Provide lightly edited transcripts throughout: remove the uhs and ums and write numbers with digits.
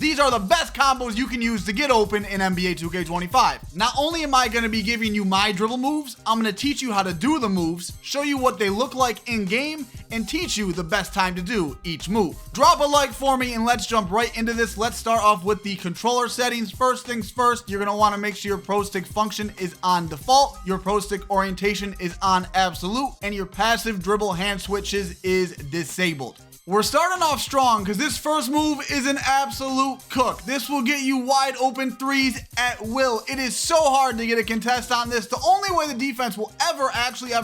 these are the best combos you can use to get open in NBA 2K25. Not only am I going to be giving you my dribble moves, I'm going to teach you how to do the moves, show you what they look like in game, and teach you the best time to do each move. Drop a like for me and let's jump right into this. Let's start off with the controller settings. First things first, you're going to want to make sure your pro stick function is on default, your pro stick orientation is on absolute, and your passive dribble hand switches is disabled. We're starting off strong because this first move is an absolute cook. This will get you wide open threes at will. It is so hard to get a contest on this. The only way the defense will ever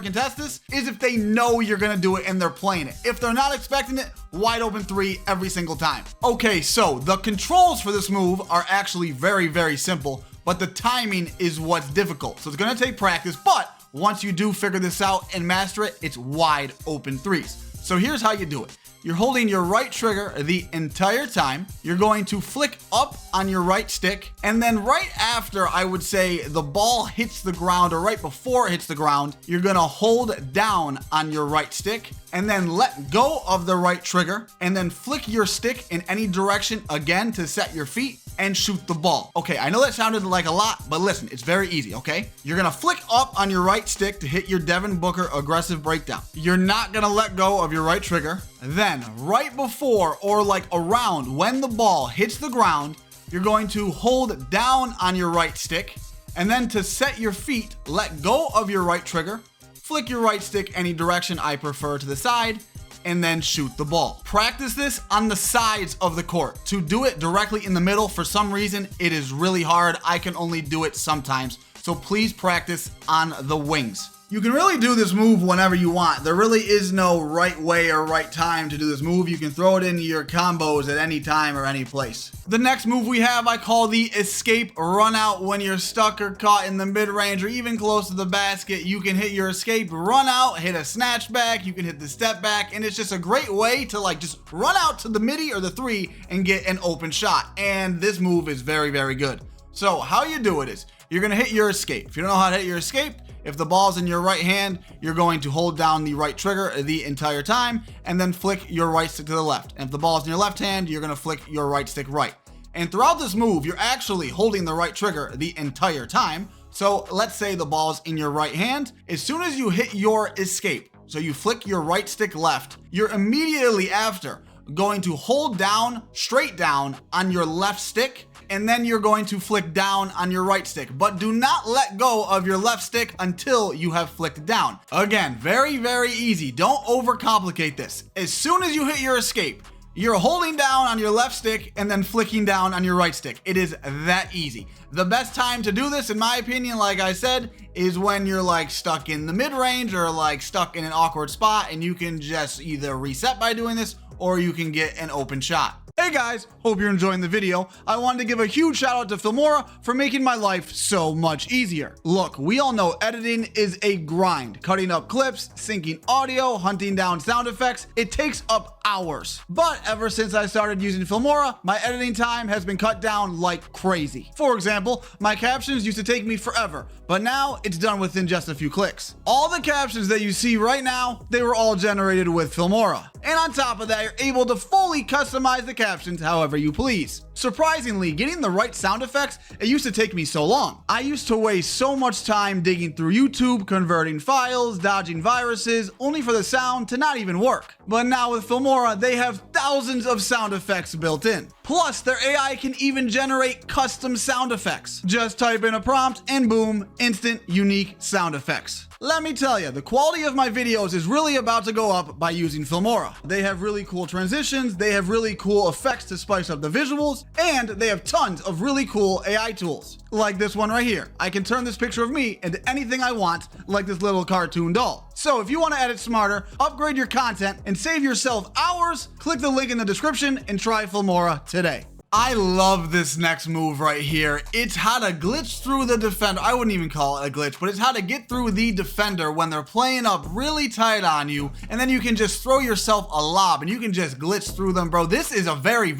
contest this is if they know you're going to do it and they're playing it. If they're not expecting it, wide open three every single time. Okay, so the controls for this move are actually very simple, but the timing is what's difficult. So it's going to take practice, but once you do figure this out and master it, it's wide open threes. So here's how you do it. You're holding your right trigger the entire time. You're going to flick up on your right stick. And then right after, I would say, the ball hits the ground, or right before it hits the ground, you're going to hold down on your right stick and then let go of the right trigger and then flick your stick in any direction again to set your feet and shoot the ball. Okay, I know that sounded like a lot, but listen, it's very easy, okay? You're gonna flick up on your right stick to hit your Devin Booker aggressive breakdown. You're not gonna let go of your right trigger. Then, right before or like around when the ball hits the ground, you're going to hold down on your right stick, and then to set your feet, let go of your right trigger, flick your right stick any direction, I prefer to the side, and then shoot the ball. Practice this on the sides of the court. To do it directly in the middle, for some reason, it is really hard. I can only do it sometimes. So please practice on the wings. You can really do this move whenever you want. There really is no right way or right time to do this move. You can throw it into your combos at any time or any place. The next move we have, I call the escape run out. When you're stuck or caught in the mid-range or even close to the basket, you can hit your escape run out, hit a snatch back, you can hit the step back, and it's just a great way to like just run out to the midi or the three and get an open shot. And this move is very good. So how you do it is, you're gonna hit your escape. If you don't know how to hit your escape, if the ball's in your right hand, you're going to hold down the right trigger the entire time and then flick your right stick to the left. And if the ball's in your left hand, you're gonna flick your right stick right. And throughout this move, you're actually holding the right trigger the entire time. So let's say the ball's in your right hand. As soon as you hit your escape, so you flick your right stick left, you're immediately after going to hold down, straight down on your left stick, and then you're going to flick down on your right stick, but do not let go of your left stick until you have flicked down. Again, very easy. Don't overcomplicate this. As soon as you hit your escape, you're holding down on your left stick and then flicking down on your right stick. It is that easy. The best time to do this, in my opinion, like I said, is when you're like stuck in the mid-range or like stuck in an awkward spot, and you can just either reset by doing this or you can get an open shot. Hey guys, hope you're enjoying the video. I wanted to give a huge shout out to Filmora for making my life so much easier. Look, we all know editing is a grind. Cutting up clips, syncing audio, hunting down sound effects, it takes up hours. But ever since I started using Filmora, my editing time has been cut down like crazy. For example, my captions used to take me forever, but now it's done within just a few clicks. All the captions that you see right now, they were all generated with Filmora. And on top of that, you're able to fully customize the captions however you please. Surprisingly, getting the right sound effects, it used to take me so long. I used to waste so much time digging through YouTube, converting files, dodging viruses, only for the sound to not even work. But now with Filmora, they have thousands of sound effects built in. Plus, their AI can even generate custom sound effects. Just type in a prompt and boom, instant, unique sound effects. Let me tell you, the quality of my videos is really about to go up by using Filmora. They have really cool transitions, they have really cool effects to spice up the visuals, and they have tons of really cool AI tools. Like this one right here. I can turn this picture of me into anything I want, like this little cartoon doll. So if you want to edit smarter, upgrade your content, and save yourself hours, click the link in the description and try Filmora today. I love this next move right here. It's how to glitch through the defender. I wouldn't even call it a glitch, but it's how to get through the defender when they're playing up really tight on you, and then you can just throw yourself a lob and you can just glitch through them, bro. This is a very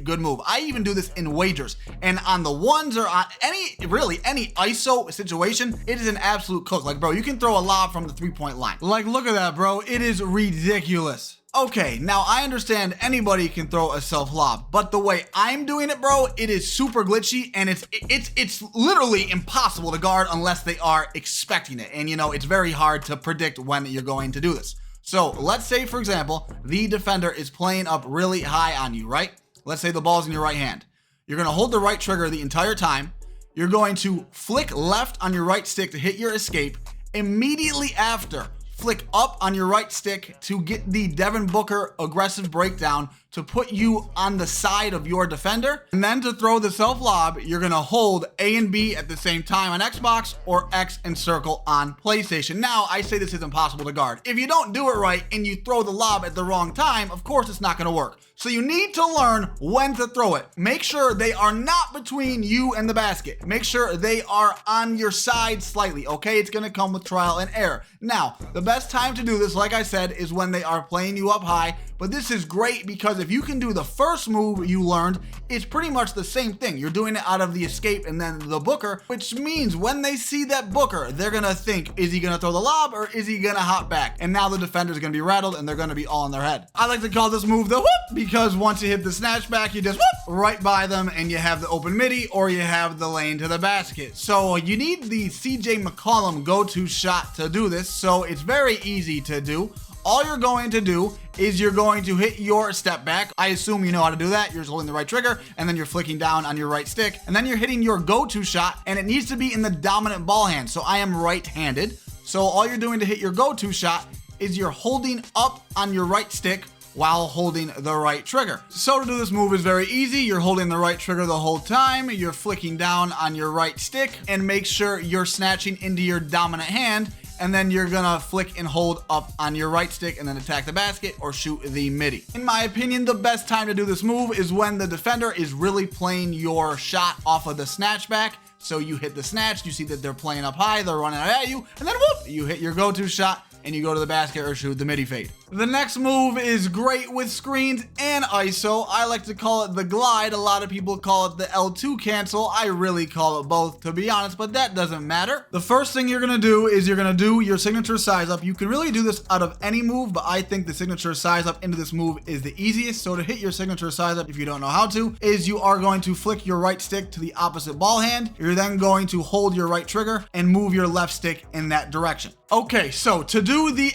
good move. I even do this in wagers, and on the ones or on any ISO situation, it is an absolute cook. Like, bro, you can throw a lob from the 3-point line. Like, look at that, bro. It is ridiculous. Okay, now I understand anybody can throw a self lob, but the way I'm doing it, bro, it is super glitchy and it's literally impossible to guard unless they are expecting it. And you know, it's very hard to predict when you're going to do this. So let's say, for example, the defender is playing up really high on you, right? Let's say the ball's in your right hand. You're gonna hold the right trigger the entire time. You're going to flick left on your right stick to hit your escape. Immediately after, flick up on your right stick to get the Devin Booker aggressive breakdown to put you on the side of your defender. And then to throw the self lob, you're gonna hold A and B at the same time on Xbox or X and circle on PlayStation. Now, I say this is impossible to guard. If you don't do it right and you throw the lob at the wrong time, of course it's not gonna work. So you need to learn when to throw it. Make sure they are not between you and the basket. Make sure they are on your side slightly, okay? It's gonna come with trial and error. Now, the best time to do this, like I said, is when they are playing you up high, but this is great because if you can do the first move you learned, it's pretty much the same thing. You're doing it out of the escape and then the Booker, which means when they see that Booker, they're gonna think, is he gonna throw the lob or is he gonna hop back? And now the defender's gonna be rattled and they're gonna be all in their head. I like to call this move the whoop because once you hit the snatch back, you just whoop right by them and you have the open midi or you have the lane to the basket. So you need the CJ McCollum go-to shot to do this, so it's very easy to do. All you're going to do is you're going to hit your step back. I assume you know how to do that. You're just holding the right trigger and then you're flicking down on your right stick and then you're hitting your go-to shot and it needs to be in the dominant ball hand. So I am right-handed. So all you're doing to hit your go-to shot is you're holding up on your right stick while holding the right trigger. So to do this move is very easy. You're holding the right trigger the whole time. You're flicking down on your right stick and make sure you're snatching into your dominant hand. And then you're gonna flick and hold up on your right stick and then attack the basket or shoot the midi. In my opinion, the best time to do this move is when the defender is really playing your shot off of the snatch back. So you hit the snatch, you see that they're playing up high, they're running at you, and then whoop, you hit your go-to shot and you go to the basket or shoot the midi fade. The next move is great with screens and ISO. I like to call it the glide. A lot of people call it the L2 cancel. I really call it both, to be honest, but that doesn't matter. The first thing you're gonna do is you're gonna do your signature size up. You can really do this out of any move, but I think the signature size up into this move is the easiest. So to hit your signature size up, if you don't know how to, is you are going to flick your right stick to the opposite ball hand. You're then going to hold your right trigger and move your left stick in that direction. Okay, so to do the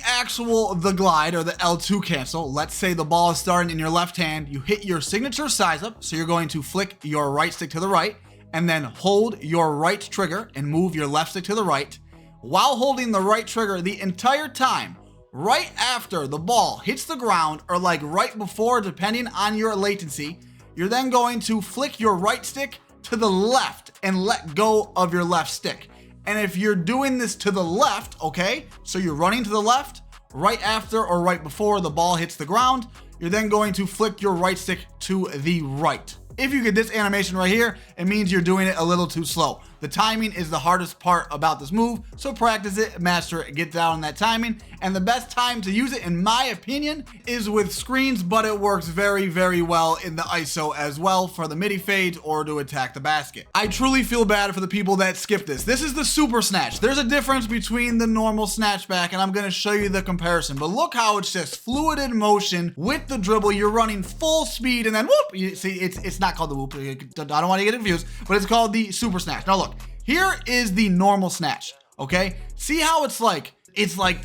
glide or the L2 cancel, let's say the ball is starting in your left hand, you hit your signature size up. So you're going to flick your right stick to the right and then hold your right trigger and move your left stick to the right while holding the right trigger the entire time. Right after the ball hits the ground or like right before, depending on your latency, you're then going to flick your right stick to the left and let go of your left stick. And if you're doing this to the left, okay, so you're running to the left, right after or right before the ball hits the ground, you're then going to flick your right stick to the right. If you get this animation right here, it means you're doing it a little too slow. The timing is the hardest part about this move, so practice it, master it, get down on that timing. And the best time to use it, in my opinion, is with screens, but it works very, very well in the ISO as well for the midi fades or to attack the basket. I truly feel bad for the people that skip this. This is the super snatch. There's a difference between the normal snatch back, and I'm gonna show you the comparison, but look how it's just fluid in motion with the dribble. You're running full speed and then whoop, you see, it's not called the whoop. I don't want to get confused, but it's called the super snatch. Now look, here is the normal snatch, okay? See how it's like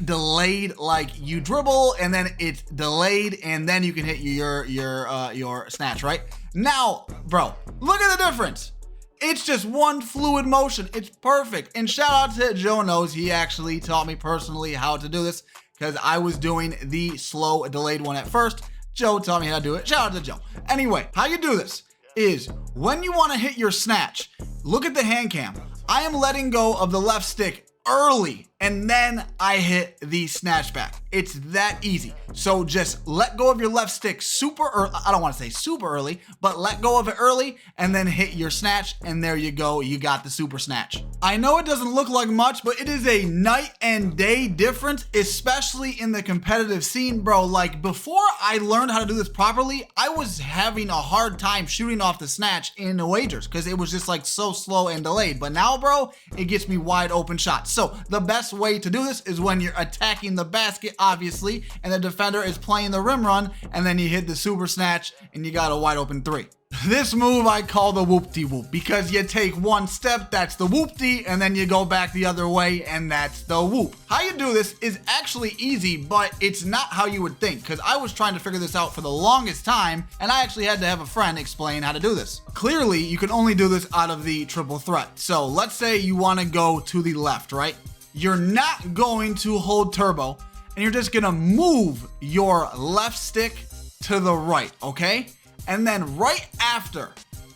delayed, like you dribble and then it's delayed and then you can hit your snatch, right? Now, bro, look at the difference. It's just one fluid motion. It's perfect. And shout out to Joe Knows. He actually taught me personally how to do this because I was doing the slow delayed one at first. Joe taught me how to do it. Shout out to Joe. Anyway, how you do this is when you want to hit your snatch, look at the hand cam. I am letting go of the left stick early and then I hit the snatch back. It's that easy. So just let go of your left stick super early. I don't want to say super early, but let go of it early and then hit your snatch and there you go. You got the super snatch. I know it doesn't look like much, but it is a night and day difference, especially in the competitive scene, bro. Like before I learned how to do this properly, I was having a hard time shooting off the snatch in the wagers because it was just like so slow and delayed. But now, bro, it gets me wide open shots. So the best best way to do this is when you're attacking the basket, obviously, and the defender is playing the rim run, and then you hit the super snatch and you got a wide open three. This move I call the Whoopdy Whoop because you take one step, that's the Whoopty, and then you go back the other way, and that's the Whoop. How you do this is actually easy, but it's not how you would think, because I was trying to figure this out for the longest time, and I actually had to have a friend explain how to do this. Clearly, you can only do this out of the triple threat. So let's say you want to go to the left, right? You're not going to hold turbo, and you're just gonna move your left stick to the right, okay? And then right after,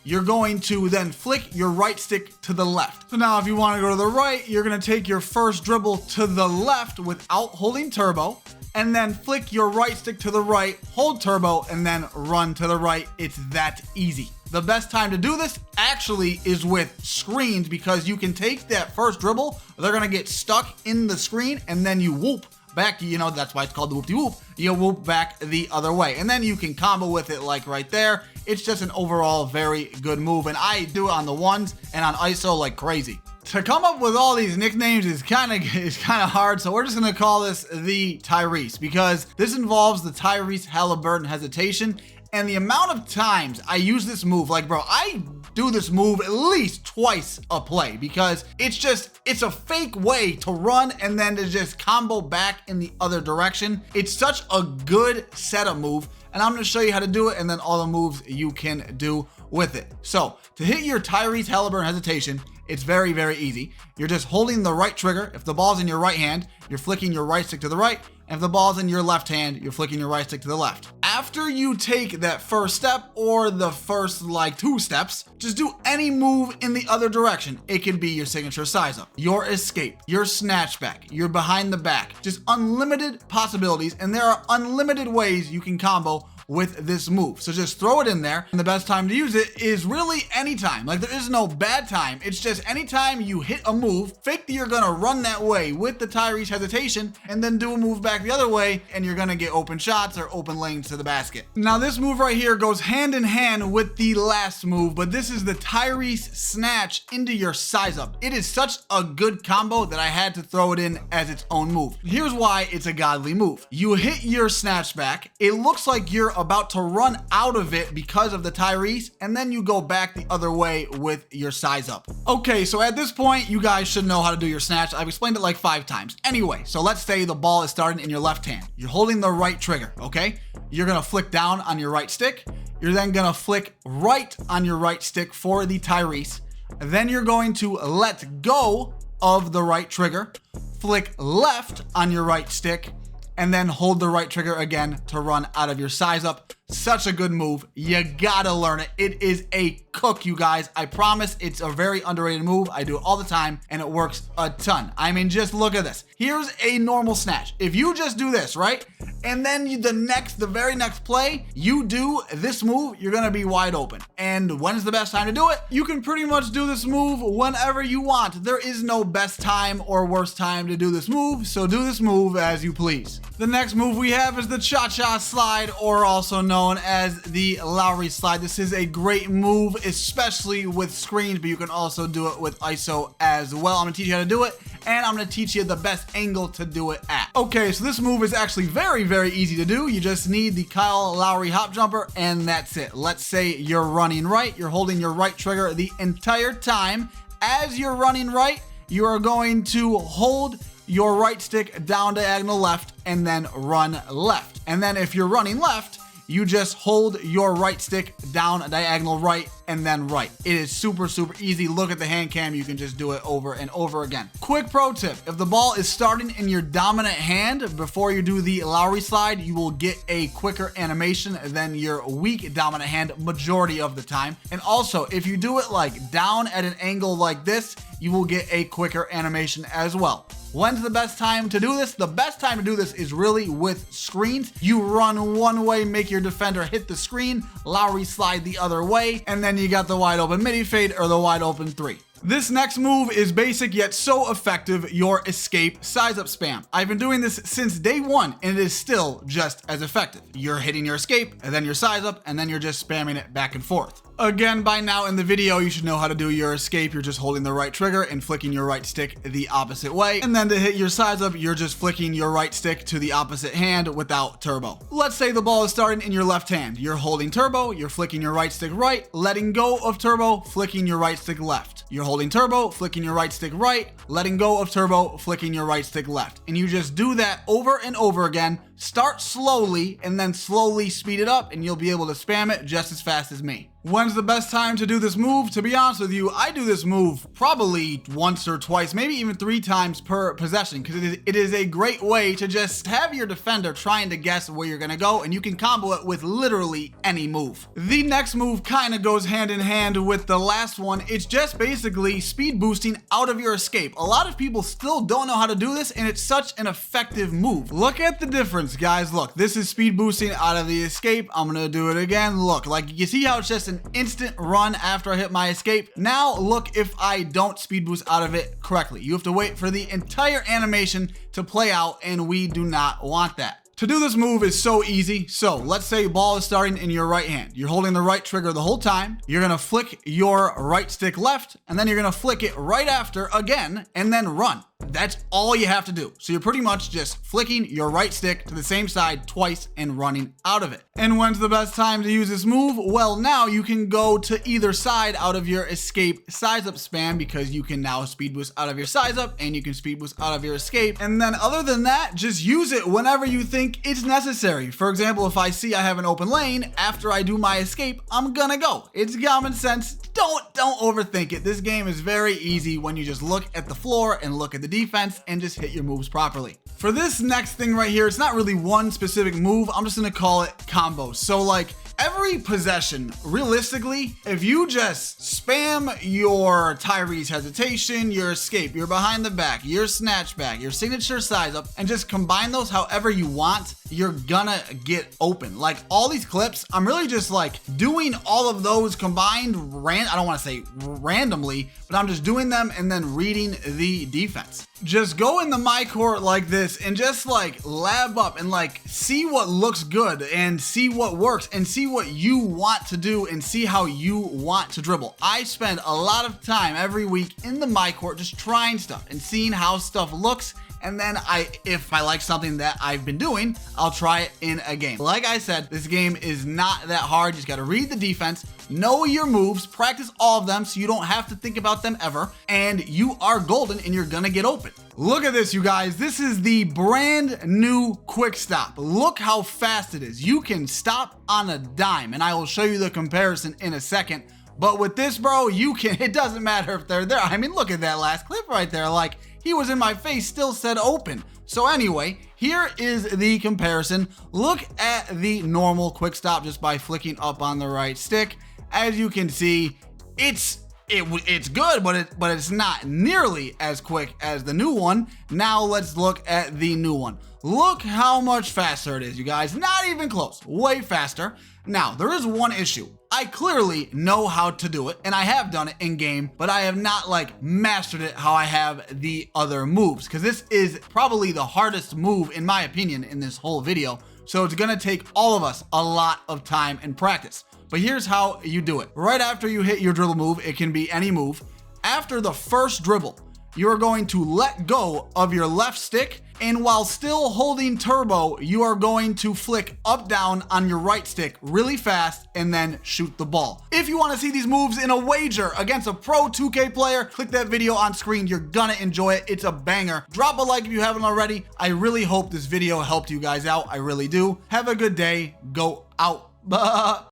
you're going to then flick your right stick to the left. So now if you want to go to the right, you're going to take your first dribble to the left without holding turbo, and then flick your right stick to the right, hold turbo, and then run to the right. It's that easy. The best time to do this actually is with screens, because you can take that first dribble, they're going to get stuck in the screen, and then you whoop back, you know, that's why it's called the Whoopdy Whoop. You whoop back the other way, and then you can combo with it like right there. It's just an overall very good move, and I do it on the ones and on ISO like crazy. To come up with all these nicknames is kind of hard, so we're just gonna call this the Tyrese, because this involves the Tyrese Halliburton hesitation. And the amount of times I use this move, like, bro, I do this move at least twice a play, because it's a fake way to run and then to just combo back in the other direction. It's such a good setup move, and I'm gonna show you how to do it and then all the moves you can do with it. So to hit your Tyrese Halliburton hesitation, it's very, very easy. You're just holding the right trigger. If the ball's in your right hand, you're flicking your right stick to the right. And if the ball's in your left hand, you're flicking your right stick to the left. After you take that first step, or the first like 2 steps, just do any move in the other direction. It could be your signature size up, your escape, your snatch back, your behind the back, just unlimited possibilities. And there are unlimited ways you can combo with this move. So just throw it in there, and the best time to use it is really anytime. Like, there is no bad time. It's just anytime you hit a move, fake that you're gonna run that way with the Tyrese hesitation, and then do a move back the other way, and you're gonna get open shots or open lanes to the basket. Now this move right here goes hand in hand with the last move, but this is the Tyrese snatch into your size up. It is such a good combo that I had to throw it in as its own move. Here's why it's a godly move. You hit your snatch back, it looks like you're about to run out of it because of the Tyrese, and then you go back the other way with your size up. Okay, so at this point, you guys should know how to do your snatch. I've explained it like 5 times. Anyway, so let's say the ball is starting in your left hand. You're holding the right trigger, okay? You're gonna flick down on your right stick. You're then gonna flick right on your right stick for the Tyrese. Then you're going to let go of the right trigger, flick left on your right stick, and then hold the right trigger again to run out of your size up. Such a good move. You gotta learn it. It is a cook, you guys. I promise it's a very underrated move. I do it all the time, and it works a ton. I mean, just look at this. Here's a normal snatch. If you just do this, right? And then the very next play, you do this move, you're gonna be wide open. And when's the best time to do it? You can pretty much do this move whenever you want. There is no best time or worst time to do this move, so do this move as you please. The next move we have is the cha-cha slide, or also known as the Lowry slide. This is a great move, especially with screens, but you can also do it with ISO as well. I'm gonna teach you how to do it, and I'm gonna teach you the best angle to do it at. Okay, so this move is actually very, very easy to do. You just need the Kyle Lowry hop jumper, and that's it. Let's say you're running right. You're holding your right trigger the entire time. As you're running right, you are going to hold your right stick down diagonal left and then run left. And then if you're running left, you just hold your right stick down diagonal right and then right. It is super, super easy. Look at the hand cam. You can just do it over and over again. Quick pro tip. If the ball is starting in your dominant hand before you do the Lowry slide, you will get a quicker animation than your weak dominant hand majority of the time. And also, if you do it like down at an angle like this, you will get a quicker animation as well. When's the best time to do this? The best time to do this is really with screens. You run one way, make your defender hit the screen, Lowry slide the other way, and then you got the wide open midi fade or the wide open 3. This next move is basic yet so effective, your escape size up spam. I've been doing this since day 1 and it is still just as effective. You're hitting your escape and then your size up and then you're just spamming it back and forth. Again, by now in the video, you should know how to do your escape. You're just holding the right trigger and flicking your right stick the opposite way. And then to hit your size up, you're just flicking your right stick to the opposite hand without turbo. Let's say the ball is starting in your left hand. You're holding turbo, you're flicking your right stick right, letting go of turbo, flicking your right stick left. You're holding turbo, flicking your right stick right, letting go of turbo, flicking your right stick left. And you just do that over and over again. Start slowly and then slowly speed it up, and you'll be able to spam it just as fast as me. When's the best time to do this move? To be honest with you, I do this move probably once or twice, maybe even 3 times per possession, because it is a great way to just have your defender trying to guess where you're gonna go, and you can combo it with literally any move. The next move kind of goes hand in hand with the last one. It's just basically speed boosting out of your escape. A lot of people still don't know how to do this, and it's such an effective move. Look at the difference, guys. Look, this is speed boosting out of the escape. I'm gonna do it again. Look, like you see how it's just an instant run after I hit my escape. Now look if I don't speed boost out of it correctly. You have to wait for the entire animation to play out, and we do not want that. To do this move is so easy. So let's say ball is starting in your right hand. You're holding the right trigger the whole time. You're gonna flick your right stick left, and then you're gonna flick it right after again, and then run. That's all you have to do. So you're pretty much just flicking your right stick to the same side twice and running out of it. And when's the best time to use this move? Well, now you can go to either side out of your escape size up spam, because you can now speed boost out of your size up and you can speed boost out of your escape. And then other than that, just use it whenever you think it's necessary. For example, if I see I have an open lane after I do my escape, I'm gonna go. It's common sense. Don't overthink it. This game is very easy when you just look at the floor and look at the defense and just hit your moves properly. For this next thing right here, it's not really one specific move. I'm just gonna call it combos. So like every possession, realistically, if you just spam your Tyrese hesitation, your escape, your behind the back, your snatch back, your signature size up, and just combine those however you want, you're gonna get open. Like all these clips, I'm really just like doing all of those combined, I don't wanna say randomly, but I'm just doing them and then reading the defense. Just go in the my court like this and just like lab up and like see what looks good and see what works and see what you want to do and see how you want to dribble. I spend a lot of time every week in the my court just trying stuff and seeing how stuff looks. And then if I like something that I've been doing, I'll try it in a game. Like I said, this game is not that hard. You just got to read the defense, know your moves, practice all of them so you don't have to think about them ever, and you are golden and you're gonna get open. Look at this, you guys. This is the brand new quick stop. Look how fast it is. You can stop on a dime, and I will show you the comparison in a second. But with this, bro, you can, it doesn't matter if they're there. I mean, look at that last clip right there. Like, he was in my face, still said open. So anyway, here is the comparison. Look at the normal quick stop just by flicking up on the right stick. As you can see, it's good, but it's not nearly as quick as the new one. Now let's look at the new one. Look how much faster it is, you guys. Not even close, way faster. Now, there is one issue. I clearly know how to do it, and I have done it in game, but I have not like mastered it how I have the other moves, because this is probably the hardest move in my opinion in this whole video. So it's gonna take all of us a lot of time and practice. But here's how you do it. Right after you hit your dribble move, it can be any move. After the first dribble, you're going to let go of your left stick, and while still holding turbo, you are going to flick up down on your right stick really fast and then shoot the ball. If you want to see these moves in a wager against a pro 2K player, click that video on screen. You're gonna enjoy it. It's a banger. Drop a like if you haven't already. I really hope this video helped you guys out. I really do. Have a good day. Go out.